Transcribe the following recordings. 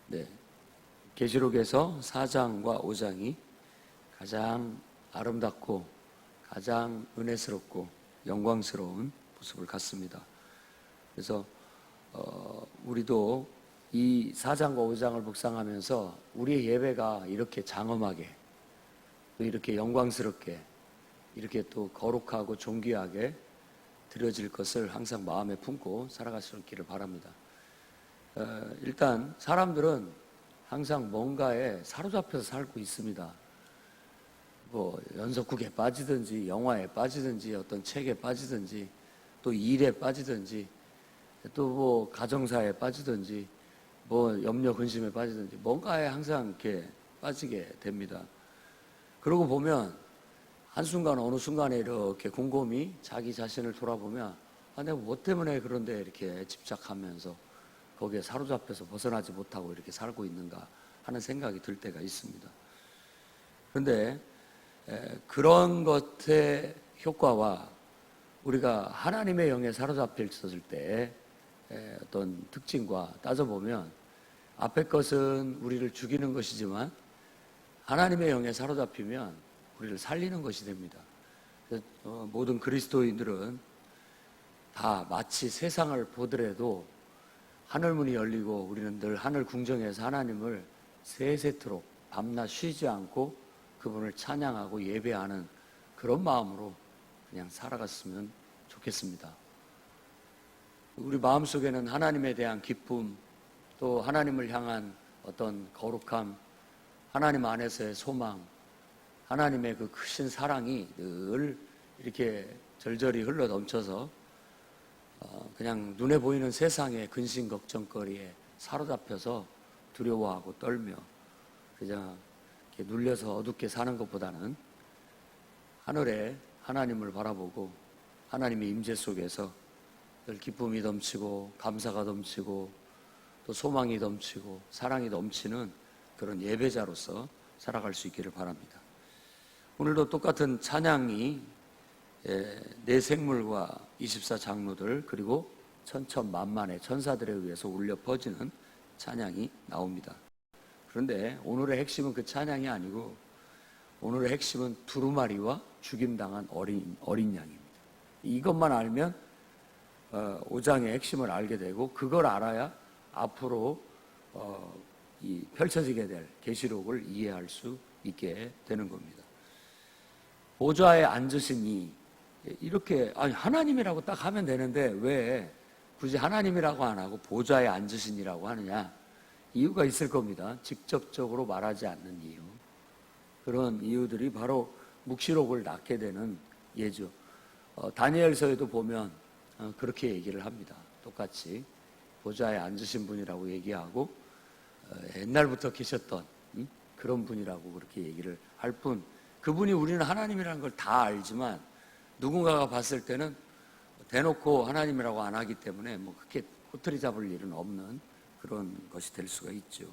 네, 계시록에서 4장과 5장이 가장 아름답고 가장 은혜스럽고 영광스러운 모습을 갖습니다. 그래서 우리도 이 4장과 5장을 묵상하면서 우리의 예배가 이렇게 장엄하게 또 이렇게 영광스럽게 이렇게 또 거룩하고 존귀하게 드려질 것을 항상 마음에 품고 살아갈 수 있기를 바랍니다. 일단 사람들은 항상 뭔가에 사로잡혀서 살고 있습니다. 뭐 연속극에 빠지든지 영화에 빠지든지 어떤 책에 빠지든지 또 일에 빠지든지 또 뭐 가정사에 빠지든지 뭐 염려 근심에 빠지든지 뭔가에 항상 이렇게 빠지게 됩니다. 그러고 보면 한순간 어느 순간에 이렇게 곰곰이 자기 자신을 돌아보면 내가 뭐 때문에 그런데 이렇게 집착하면서 거기에 사로잡혀서 벗어나지 못하고 이렇게 살고 있는가 하는 생각이 들 때가 있습니다. 그런데 그런 것의 효과와 우리가 하나님의 영에 사로잡혀 있었을 때 어떤 특징과 따져보면 앞에 것은 우리를 죽이는 것이지만 하나님의 영에 사로잡히면 우리를 살리는 것이 됩니다. 모든 그리스도인들은 다 마치 세상을 보더라도 하늘문이 열리고 우리는 늘 하늘 궁정에서 하나님을 세세토록 밤낮 쉬지 않고 그분을 찬양하고 예배하는 그런 마음으로 그냥 살아갔으면 좋겠습니다. 우리 마음속에는 하나님에 대한 기쁨, 또 하나님을 향한 어떤 거룩함, 하나님 안에서의 소망, 하나님의 그 크신 사랑이 늘 이렇게 절절히 흘러 넘쳐서 그냥 눈에 보이는 세상의 근심 걱정거리에 사로잡혀서 두려워하고 떨며 그냥 이렇게 눌려서 어둡게 사는 것보다는 하늘에 하나님을 바라보고 하나님의 임재 속에서 늘 기쁨이 넘치고 감사가 넘치고 또 소망이 넘치고 사랑이 넘치는 그런 예배자로서 살아갈 수 있기를 바랍니다. 오늘도 똑같은 찬양이 네 생물과 24장로들 그리고 천천만만의 천사들에 의해서 울려 퍼지는 찬양이 나옵니다. 그런데 오늘의 핵심은 그 찬양이 아니고 오늘의 핵심은 두루마리와 죽임당한 어린 양입니다. 이것만 알면 5장의 핵심을 알게 되고 그걸 알아야 앞으로 펼쳐지게 될 계시록을 이해할 수 있게 되는 겁니다. 보좌에 앉으신 이 이렇게 하나님이라고 딱 하면 되는데 왜 굳이 하나님이라고 안 하고 보좌에 앉으신이라고 하느냐? 이유가 있을 겁니다. 직접적으로 말하지 않는 이유. 그런 이유들이 바로 묵시록을 낳게 되는 예죠. 다니엘서에도 보면 그렇게 얘기를 합니다. 똑같이 보좌에 앉으신 분이라고 얘기하고 옛날부터 계셨던 그런 분이라고 그렇게 얘기를 할 뿐, 그분이 우리는 하나님이라는 걸 다 알지만 누군가가 봤을 때는 대놓고 하나님이라고 안 하기 때문에 뭐 그렇게 꼬투리 잡을 일은 없는 그런 것이 될 수가 있죠.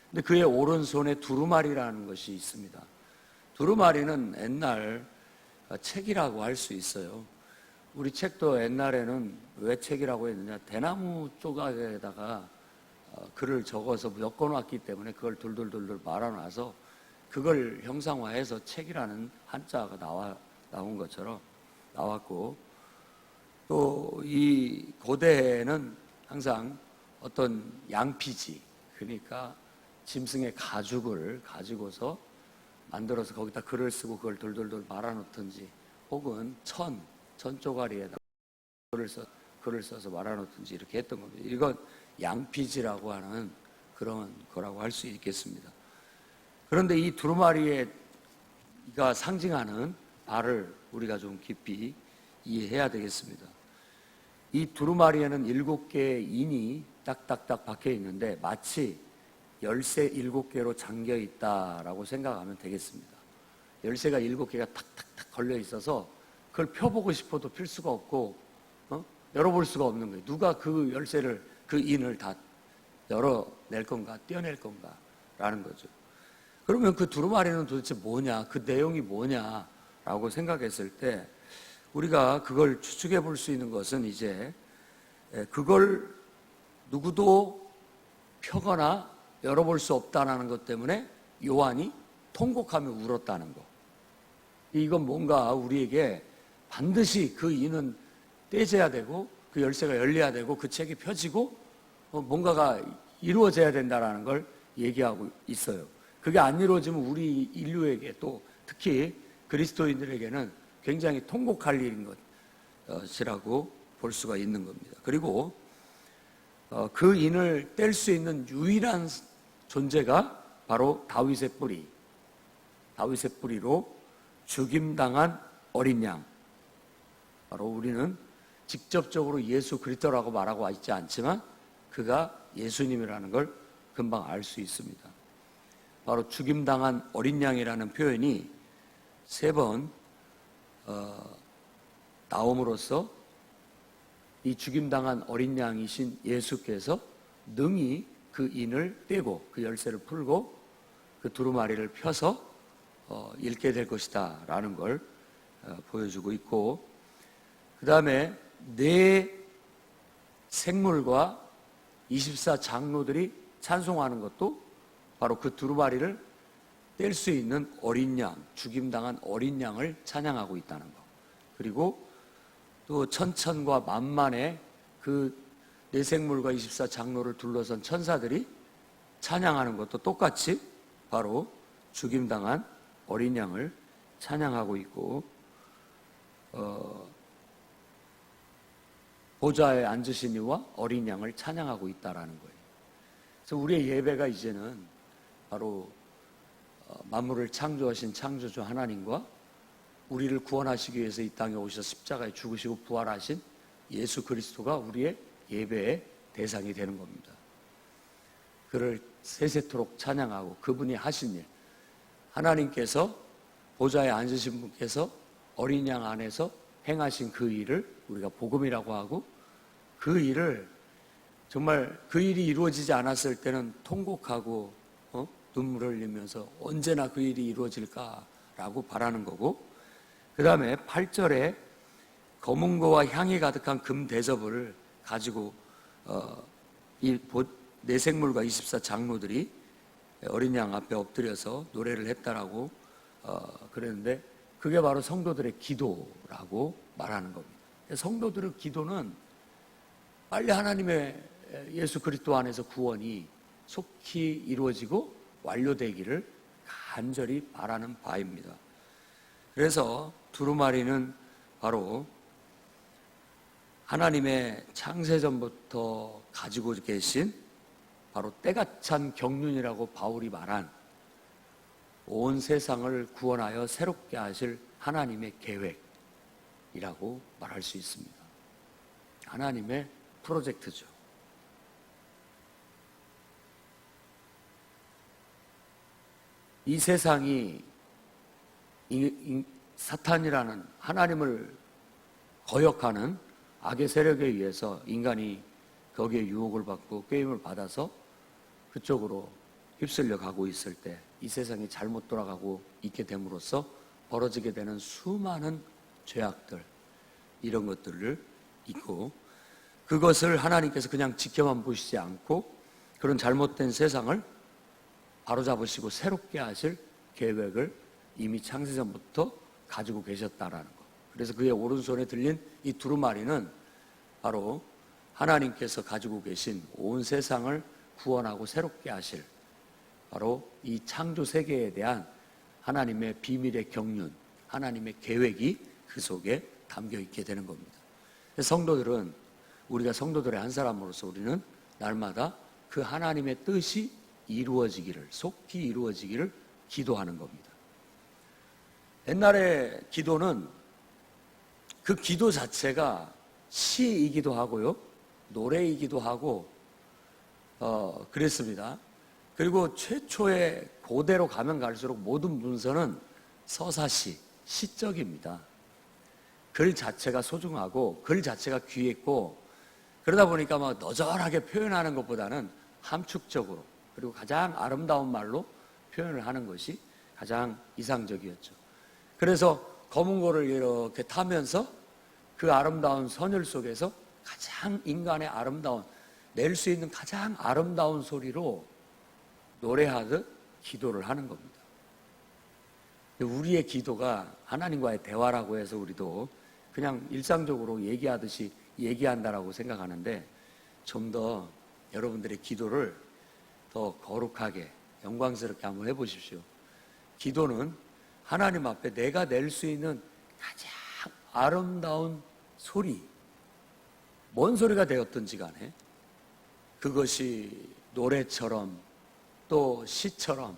근데 그의 오른손에 두루마리라는 것이 있습니다. 두루마리는 옛날 책이라고 할 수 있어요. 우리 책도 옛날에는 왜 책이라고 했느냐, 대나무 조각에다가 글을 적어서 엮어놨기 때문에 그걸 돌돌돌돌 말아놔서 그걸 형상화해서 책이라는 한자가 나온 것처럼 나왔고, 또 이 고대에는 항상 어떤 양피지, 그러니까 짐승의 가죽을 가지고서 만들어서 거기다 글을 쓰고 그걸 돌돌돌 말아놓든지 혹은 천 쪼가리에다 글을 써서 말아놓든지 이렇게 했던 겁니다. 이건 양피지라고 하는 그런 거라고 할 수 있겠습니다. 그런데 이 두루마리가 상징하는 바를 우리가 좀 깊이 이해해야 되겠습니다. 이 두루마리에는 7개의 인이 딱딱딱 박혀 있는데 마치 열쇠 7개로 잠겨 있다라고 생각하면 되겠습니다. 열쇠가 7개가 탁탁탁 걸려 있어서 그걸 펴보고 싶어도 필 수가 없고 열어볼 수가 없는 거예요. 누가 그 열쇠를, 그 인을 다 열어낼 건가, 떼어낼 건가 라는 거죠. 그러면 그 두루마리는 도대체 뭐냐, 그 내용이 뭐냐라고 생각했을 때 우리가 그걸 추측해 볼 수 있는 것은 이제 그걸 누구도 펴거나 열어볼 수 없다는 것 때문에 요한이 통곡하며 울었다는 거. 이건 뭔가 우리에게 반드시 그 인은 떼져야 되고 그 열쇠가 열려야 되고 그 책이 펴지고 뭔가가 이루어져야 된다는 걸 얘기하고 있어요. 그게 안 이루어지면 우리 인류에게 또 특히 그리스도인들에게는 굉장히 통곡할 일인 것이라고 볼 수가 있는 겁니다. 그리고 그 인을 뗄 수 있는 유일한 존재가 바로 다윗의 뿌리로 죽임당한 어린 양. 바로 우리는 직접적으로 예수 그리스도라고 말하고 있지 않지만 그가 예수님이라는 걸 금방 알 수 있습니다. 바로 죽임당한 어린 양이라는 표현이 3번 나옴으로써 이 죽임당한 어린 양이신 예수께서 능히 그 인을 떼고 그 열쇠를 풀고 그 두루마리를 펴서 읽게 될 것이다 라는 걸 보여주고 있고, 그 다음에 네 생물과 24장로들이 찬송하는 것도 바로 그 두루마리를 뗄 수 있는 어린 양, 죽임당한 어린 양을 찬양하고 있다는 것. 그리고 또 천천과 만만의 그 네 생물과 24장로를 둘러선 천사들이 찬양하는 것도 똑같이 바로 죽임당한 어린 양을 찬양하고 있고, 보좌에 앉으신 이와 어린 양을 찬양하고 있다라는 거예요. 그래서 우리의 예배가 이제는 바로 만물을 창조하신 창조주 하나님과 우리를 구원하시기 위해서 이 땅에 오셔서 십자가에 죽으시고 부활하신 예수 그리스도가 우리의 예배의 대상이 되는 겁니다. 그를 세세토록 찬양하고 그분이 하신 일, 하나님께서 보좌에 앉으신 분께서 어린 양 안에서 행하신 그 일을 우리가 복음이라고 하고, 그 일을 정말 그 일이 이루어지지 않았을 때는 통곡하고 눈물을 흘리면서 언제나 그 일이 이루어질까라고 바라는 거고, 그 다음에 8절에 검은고와 향이 가득한 금 대접을 가지고 이 내생물과 24장로들이 어린 양 앞에 엎드려서 노래를 했다라고 그랬는데, 그게 바로 성도들의 기도라고 말하는 겁니다. 성도들의 기도는 빨리 하나님의 예수 그리스도 안에서 구원이 속히 이루어지고 완료되기를 간절히 바라는 바입니다. 그래서 두루마리는 바로 하나님의 창세전부터 가지고 계신 바로 때가 찬 경륜이라고 바울이 말한 온 세상을 구원하여 새롭게 하실 하나님의 계획이라고 말할 수 있습니다. 하나님의 프로젝트죠. 이 세상이 사탄이라는 하나님을 거역하는 악의 세력에 의해서 인간이 거기에 유혹을 받고 꾀임을 받아서 그쪽으로 휩쓸려 가고 있을 때 이 세상이 잘못 돌아가고 있게 됨으로써 벌어지게 되는 수많은 죄악들, 이런 것들을 있고, 그것을 하나님께서 그냥 지켜만 보시지 않고 그런 잘못된 세상을 바로잡으시고 새롭게 하실 계획을 이미 창세전부터 가지고 계셨다라는 것. 그래서 그의 오른손에 들린 이 두루마리는 바로 하나님께서 가지고 계신 온 세상을 구원하고 새롭게 하실 바로 이 창조 세계에 대한 하나님의 비밀의 경륜, 하나님의 계획이 그 속에 담겨 있게 되는 겁니다. 성도들은, 우리가 성도들의 한 사람으로서 우리는 날마다 그 하나님의 뜻이 이루어지기를, 속히 이루어지기를 기도하는 겁니다. 옛날에 기도는 그 기도 자체가 시이기도 하고요, 노래이기도 하고 그랬습니다. 그리고 최초의 고대로 가면 갈수록 모든 문서는 서사시, 시적입니다. 글 자체가 소중하고 글 자체가 귀했고, 그러다 보니까 막 너절하게 표현하는 것보다는 함축적으로, 그리고 가장 아름다운 말로 표현을 하는 것이 가장 이상적이었죠. 그래서 검은고를 이렇게 타면서 그 아름다운 선율 속에서 가장 인간의 아름다운, 낼 수 있는 가장 아름다운 소리로 노래하듯 기도를 하는 겁니다. 우리의 기도가 하나님과의 대화라고 해서 우리도 그냥 일상적으로 얘기하듯이 얘기한다라고 생각하는데, 좀 더 여러분들의 기도를 더 거룩하게 영광스럽게 한번 해보십시오. 기도는 하나님 앞에 내가 낼 수 있는 가장 아름다운 소리, 뭔 소리가 되었든지 간에 그것이 노래처럼 또 시처럼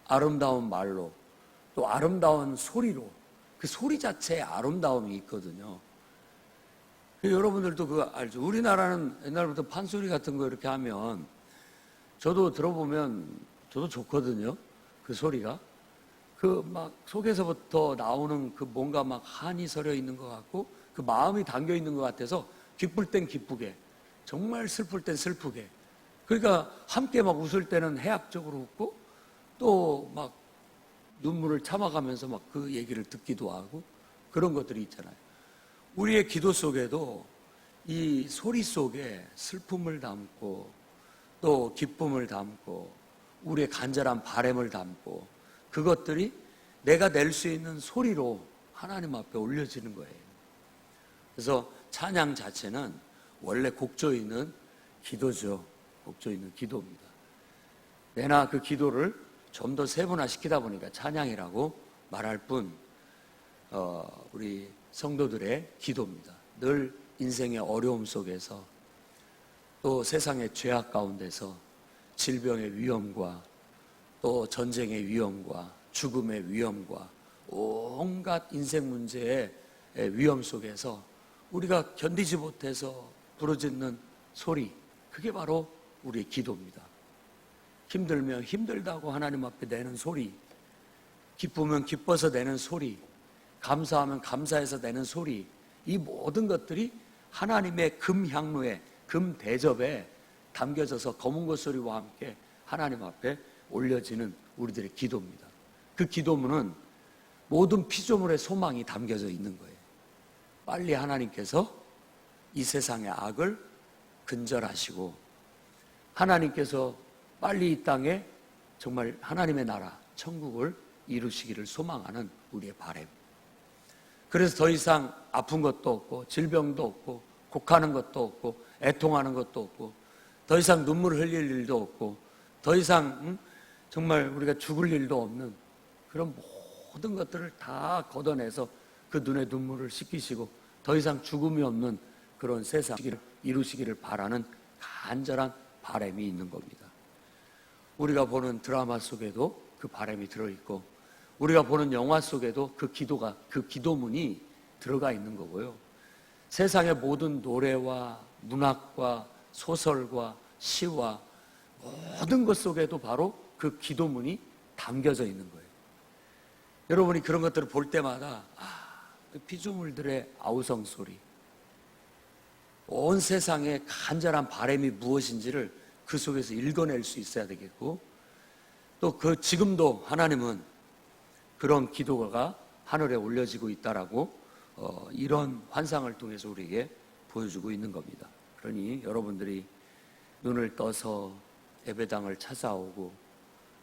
아름다운 말로 또 아름다운 소리로, 그 소리 자체에 아름다움이 있거든요. 여러분들도 그거 알죠? 우리나라는 옛날부터 판소리 같은 거 이렇게 하면 저도 들어보면 저도 좋거든요. 그 소리가. 그 막 속에서부터 나오는 그 뭔가 막 한이 서려 있는 것 같고 그 마음이 담겨 있는 것 같아서 기쁠 땐 기쁘게, 정말 슬플 땐 슬프게. 그러니까 함께 막 웃을 때는 해학적으로 웃고 또 막 눈물을 참아가면서 막 그 얘기를 듣기도 하고 그런 것들이 있잖아요. 우리의 기도 속에도 이 소리 속에 슬픔을 담고 또 기쁨을 담고 우리의 간절한 바람을 담고 그것들이 내가 낼 수 있는 소리로 하나님 앞에 올려지는 거예요. 그래서 찬양 자체는 원래 곡조 있는 기도죠. 곡조 있는 기도입니다. 내나 그 기도를 좀 더 세분화시키다 보니까 찬양이라고 말할 뿐 우리 성도들의 기도입니다. 늘 인생의 어려움 속에서 또 세상의 죄악 가운데서 질병의 위험과 또 전쟁의 위험과 죽음의 위험과 온갖 인생 문제의 위험 속에서 우리가 견디지 못해서 부르짖는 소리, 그게 바로 우리의 기도입니다. 힘들면 힘들다고 하나님 앞에 내는 소리, 기쁘면 기뻐서 내는 소리, 감사하면 감사해서 내는 소리, 이 모든 것들이 하나님의 금향로에, 금대접에 담겨져서 검은 것소리와 함께 하나님 앞에 올려지는 우리들의 기도입니다. 그 기도문은 모든 피조물의 소망이 담겨져 있는 거예요. 빨리 하나님께서 이 세상의 악을 근절하시고 하나님께서 빨리 이 땅에 정말 하나님의 나라, 천국을 이루시기를 소망하는 우리의 바람. 그래서 더 이상 아픈 것도 없고 질병도 없고 곡하는 것도 없고 애통하는 것도 없고 더 이상 눈물을 흘릴 일도 없고 더 이상 정말 우리가 죽을 일도 없는 그런 모든 것들을 다 걷어내서 그 눈에 눈물을 씻기시고 더 이상 죽음이 없는 그런 세상을 이루시기를 바라는 간절한 바람이 있는 겁니다. 우리가 보는 드라마 속에도 그 바람이 들어있고 우리가 보는 영화 속에도 그 기도문이 들어가 있는 거고요. 세상의 모든 노래와 문학과 소설과 시와 모든 것 속에도 바로 그 기도문이 담겨져 있는 거예요. 여러분이 그런 것들을 볼 때마다 그 피조물들의 아우성 소리, 온 세상의 간절한 바람이 무엇인지를 그 속에서 읽어낼 수 있어야 되겠고 또 그 지금도 하나님은 그런 기도가 하늘에 올려지고 있다라고 이런 환상을 통해서 우리에게 보여주고 있는 겁니다. 그러니 여러분들이 눈을 떠서 예배당을 찾아오고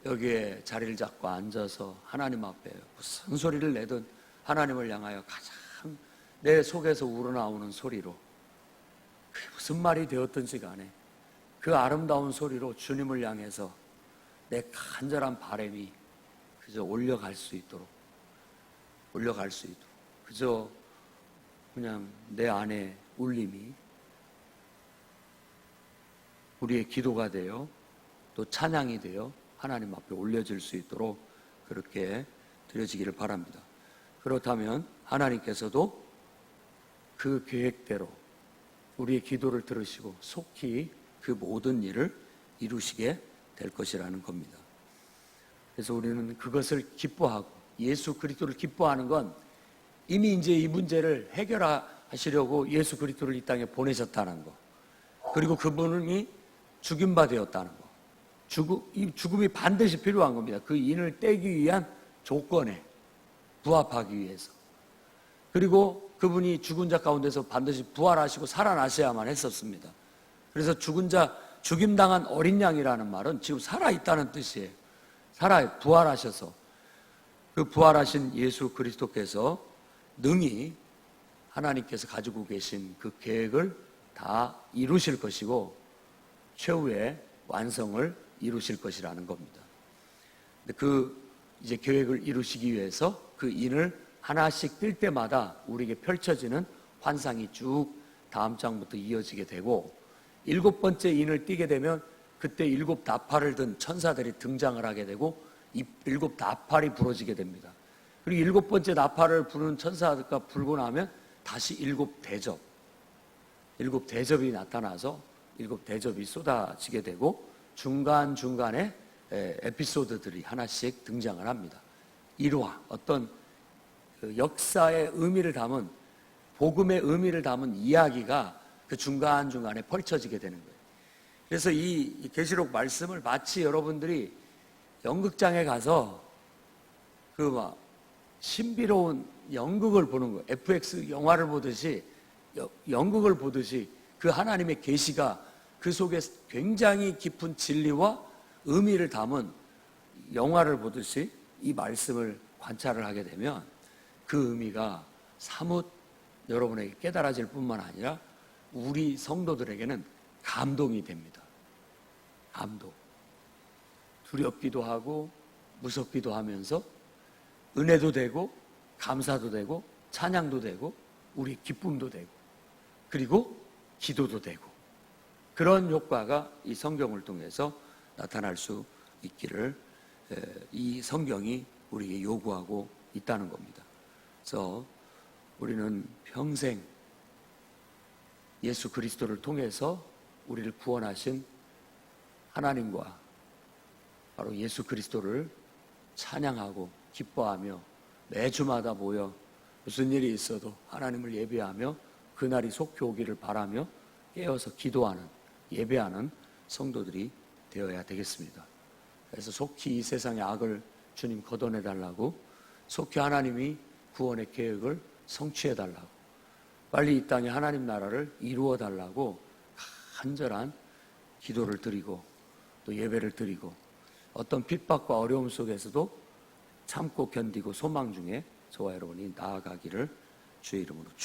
여기에 자리를 잡고 앉아서 하나님 앞에 무슨 소리를 내든 하나님을 향하여 가장 내 속에서 우러나오는 소리로 그게 무슨 말이 되었든지 간에 그 아름다운 소리로 주님을 향해서 내 간절한 바람이 그저 올려갈 수 있도록 그저 그냥 내 안에 울림이 우리의 기도가 되어 또 찬양이 되어 하나님 앞에 올려질 수 있도록 그렇게 드려지기를 바랍니다. 그렇다면 하나님께서도 그 계획대로 우리의 기도를 들으시고 속히 그 모든 일을 이루시게 될 것이라는 겁니다. 그래서 우리는 그것을 기뻐하고 예수 그리스도를 기뻐하는 건 이미 이제 이 문제를 해결하시려고 예수 그리스도를 이 땅에 보내셨다는 거, 그리고 그분이 죽임 바 되었다는 거, 이 죽음이 반드시 필요한 겁니다. 그 인을 떼기 위한 조건에 부합하기 위해서. 그리고 그분이 죽은 자 가운데서 반드시 부활하시고 살아나셔야만 했었습니다. 그래서 죽임당한 어린 양이라는 말은 지금 살아있다는 뜻이에요. 부활하셔서 그 부활하신 예수 그리스도께서 능히 하나님께서 가지고 계신 그 계획을 다 이루실 것이고 최후의 완성을 이루실 것이라는 겁니다. 근데 그 이제 계획을 이루시기 위해서 그 인을 하나씩 뜰 때마다 우리에게 펼쳐지는 환상이 쭉 다음 장부터 이어지게 되고 7번째 인을 띄게 되면 그때 7 나팔을 든 천사들이 등장을 하게 되고 이 7 나팔이 부러지게 됩니다. 그리고 7번째 나팔을 부는 천사가 불고 나면 다시 7 대접, 7 대접이 나타나서 7 대접이 쏟아지게 되고 중간중간에 에피소드들이 하나씩 등장을 합니다. 일화, 어떤 그 역사의 의미를 담은, 복음의 의미를 담은 이야기가 그 중간중간에 펼쳐지게 되는 거예요. 그래서 이 계시록 말씀을 마치 여러분들이 연극장에 가서 그 막 신비로운 연극을 보는 거예요. FX 영화를 보듯이, 연극을 보듯이 그 하나님의 계시가 그 속에 굉장히 깊은 진리와 의미를 담은 영화를 보듯이 이 말씀을 관찰을 하게 되면 그 의미가 사뭇 여러분에게 깨달아질 뿐만 아니라 우리 성도들에게는 감동이 됩니다. 감동. 두렵기도 하고 무섭기도 하면서 은혜도 되고 감사도 되고 찬양도 되고 우리 기쁨도 되고 그리고 기도도 되고 그런 효과가 이 성경을 통해서 나타날 수 있기를 이 성경이 우리에게 요구하고 있다는 겁니다. 그래서 우리는 평생 예수 그리스도를 통해서 우리를 구원하신 하나님과 바로 예수 그리스도를 찬양하고 기뻐하며 매주마다 모여 무슨 일이 있어도 하나님을 예배하며 그날이 속히 오기를 바라며 깨어서 기도하는, 예배하는 성도들이 되어야 되겠습니다. 그래서 속히 이 세상의 악을 주님 걷어내달라고, 속히 하나님이 구원의 계획을 성취해달라고, 빨리 이 땅에 하나님 나라를 이루어달라고 간절한 기도를 드리고 또 예배를 드리고 어떤 핍박과 어려움 속에서도 참고 견디고 소망 중에 저와 여러분이 나아가기를 주의 이름으로